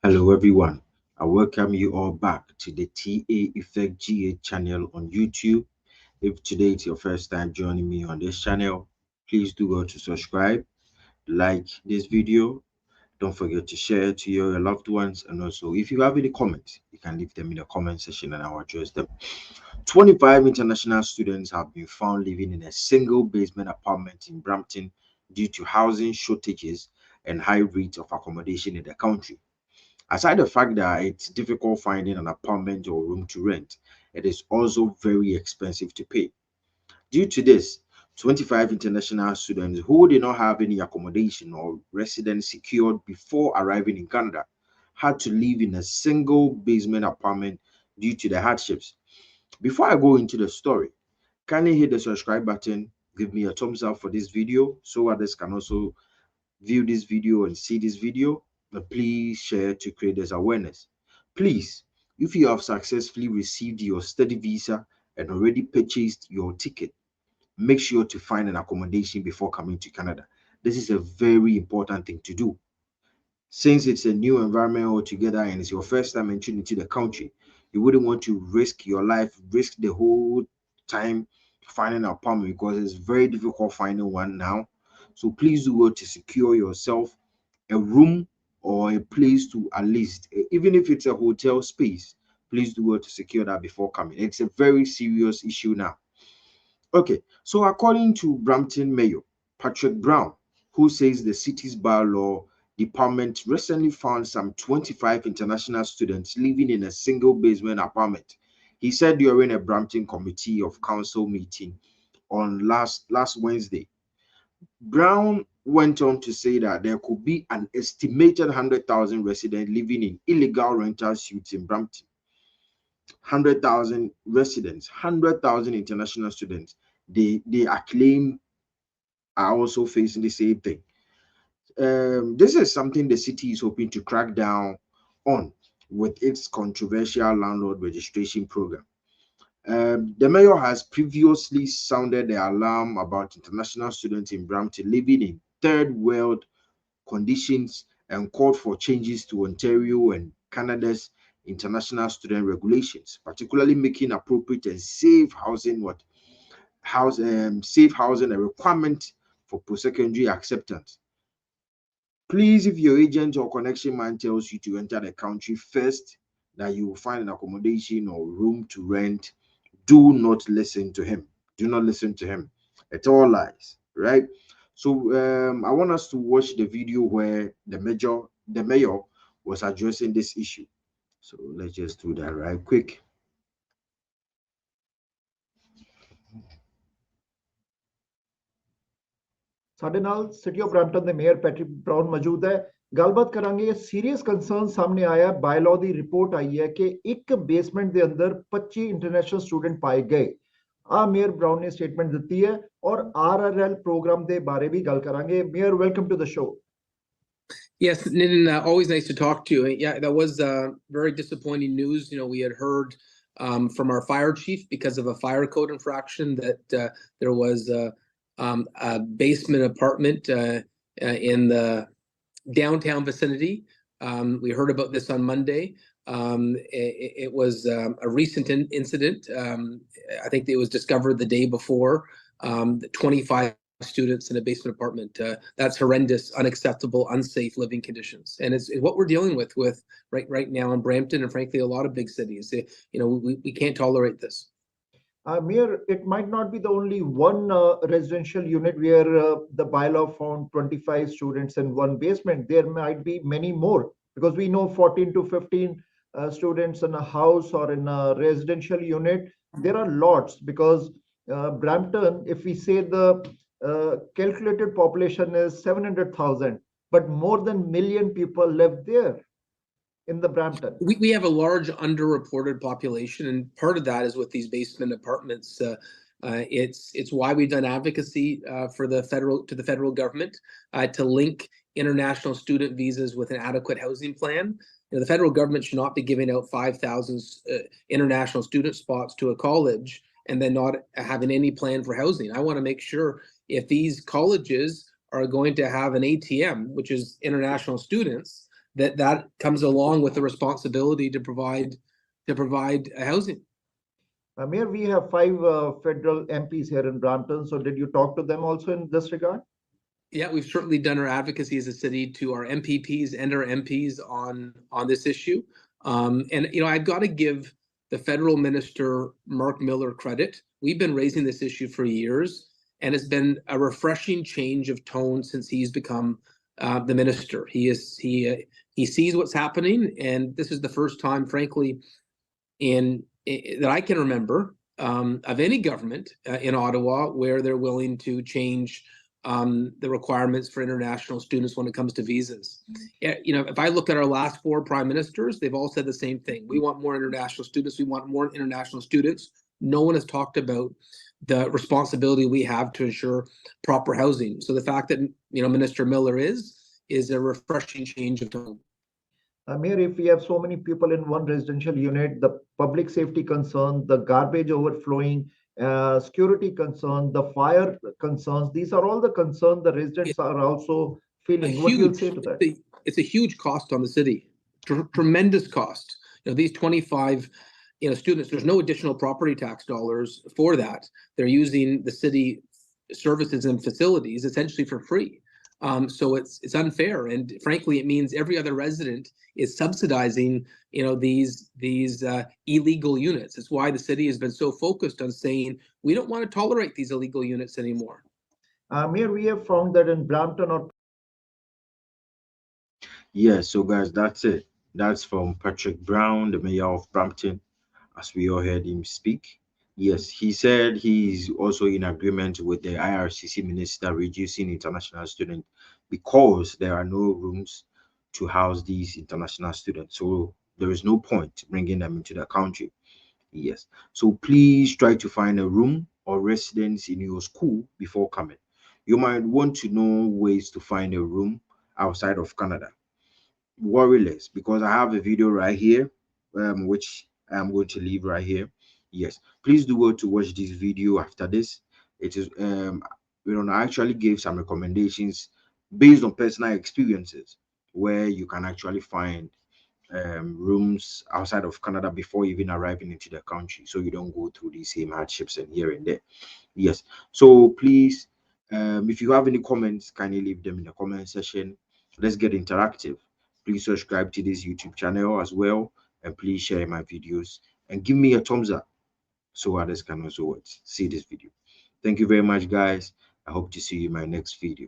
Hello everyone. I welcome you all back to the TA Effect GA channel on YouTube. If today is your first time joining me on this channel, please do go to subscribe, like this video. Don't forget to share to your loved ones. And also, if you have any comments, you can leave them in the comment section and I'll address them. 25 international students have been found living in a single basement apartment in Brampton due to housing shortages and high rates of accommodation in the country. Aside the fact that it's difficult finding an apartment or room to rent, it is also very expensive to pay. Due to this, 25 international students who did not have any accommodation or residence secured before arriving in Canada had to live in a single basement apartment due to the hardships. Before I go into the story, kindly hit the subscribe button, give me a thumbs up for this video so others can also view this video and see this video. Please share to create this awareness. Please, if you have successfully received your study visa and already purchased your ticket, make sure to find an accommodation before coming to Canada. This is a very important thing to do. Since it's a new environment altogether and it's your first time entering into the country, you wouldn't want to risk your life, risk the whole time finding an apartment because it's very difficult finding one now. So please do well to secure yourself a room or a place to at least, even if it's a hotel space, please do well to secure that before coming. It's a very serious issue now. Okay, so according to Brampton Mayor Patrick Brown, who says the city's bylaw department recently found some 25 international students living in a single basement apartment. He said during a Brampton Committee of Council meeting on last Wednesday. Brown went on to say that there could be an estimated 100,000 residents living in illegal rental suites in Brampton. 100,000 residents, 100,000 international students. They acclaim are also facing the same thing. This is something the city is hoping to crack down on with its controversial landlord registration program. The mayor has previously sounded the alarm about international students in Brampton living in third world conditions and called for changes to Ontario and Canada's international student regulations, particularly making appropriate and safe housing safe housing a requirement for post-secondary acceptance. Please, if your agent or connection man tells you to enter the country first, that you will find an accommodation or room to rent, do not listen to him. Do not listen to him. It's all lies, right? So I want us to watch the video where the mayor was addressing this issue. So let's just do that right quick. ਸਾਡੇ ਨਾਲ city of Brampton ਦੇ mayor Patrick brown ਮੌਜੂਦ ਹੈ। ਗੱਲਬਾਤ ਕਰਾਂਗੇ। ਇਹ serious concern ਸਾਹਮਣੇ ਆਇਆ, ਬਾਇਲॉ ਦੀ ਰਿਪੋਰਟ ਆਈ ਹੈ ਕਿ ਇੱਕ ਬੇਸਮੈਂਟ ਦੇ ਅੰਦਰ 25 ਇੰਟਰਨੈਸ਼ਨਲ ਸਟੂਡੈਂਟ ਪਾਏ ਗਏ। ਆ ਮੇਅਰ ਬਰਾਊਨ ਨੇ ਸਟੇਟਮੈਂਟ ਦਿੱਤੀ ਹੈ ਔਰ ਆਰਆਰਐਲ ਪ੍ਰੋਗਰਾਮ ਦੇ ਬਾਰੇ ਵੀ ਗੱਲ ਕਰਾਂਗੇ। Mayor, welcome to the show. Yes, Nitin, always nice to talk to you. Yeah, that was very disappointing news. You know, we had heard from our fire chief because of a fire code infraction that there was a basement apartment in the downtown vicinity. We heard about this on Monday. It was a recent incident. I think it was discovered the day before. 25 students in a basement apartment. That's horrendous, unacceptable, unsafe living conditions, and it's what we're dealing with right now in Brampton and frankly a lot of big cities. You know, we can't tolerate this. Mayor, it might not be the only one residential unit where the bylaw found 25 students in one basement. There might be many more because we know 14 to 15 students in a house or in a residential unit. There are lots because Brampton, if we say the calculated population is 700,000, but more than million people live there in the Brampton. We have a large underreported population, and part of that is with these basement apartments. It's why we've done advocacy for the federal government to link international student visas with an adequate housing plan. You know, the federal government should not be giving out 5,000 international student spots to a college and then not having any plan for housing. I want to make sure if these colleges are going to have an ATM, which is international students, that comes along with the responsibility to provide housing. Mayor, we have 5 federal MPs here in Brampton. So did you talk to them also in this regard? Yeah, we've certainly done our advocacy as a city to our MPPs and our MPs on this issue. And I've got to give the federal minister, Mark Miller, credit. We've been raising this issue for years, and it's been a refreshing change of tone since he's become the minister. He sees what's happening, and this is the first time, frankly, that I can remember of any government in Ottawa where they're willing to change the requirements for international students when it comes to visas. If I look at our last 4 prime ministers, they've all said the same thing. We want more international students. We want more international students. No one has talked about the responsibility we have to ensure proper housing. So the fact that Minister Miller is a refreshing change of tone. Mayor, if we have so many people in one residential unit, the public safety concern, the garbage overflowing, security concern, the fire concerns, these are all the concerns the residents are also feeling. What do you say to that? It's a huge cost on the city, tremendous cost. These 25 students, there's no additional property tax dollars for that. They're using the city services and facilities essentially for free. So it's unfair, and frankly, it means every other resident is subsidizing, these illegal units. It's why the city has been so focused on saying we don't want to tolerate these illegal units anymore. Mayor, we have found that in Brampton or Yeah, so guys, that's it. That's from Patrick Brown, the mayor of Brampton, as we all heard him speak. Yes, he said he's also in agreement with the IRCC minister reducing international students because there are no rooms to house these international students. So there is no point bringing them into the country. Yes. So please try to find a room or residence in your school before coming. You might want to know ways to find a room outside of Canada. Worry less, because I have a video right here, which I'm going to leave right here. Yes, please do go to watch this video after this. It is I actually gave some recommendations based on personal experiences where you can actually find rooms outside of Canada before even arriving into the country, so you don't go through these same hardships and here and there. Yes, so please, if you have any comments, kindly leave them in the comment section. Let's get interactive. Please subscribe to this YouTube channel as well, and please share my videos and give me a thumbs up so others can also see this video. Thank you very much, guys. I hope to see you in my next video.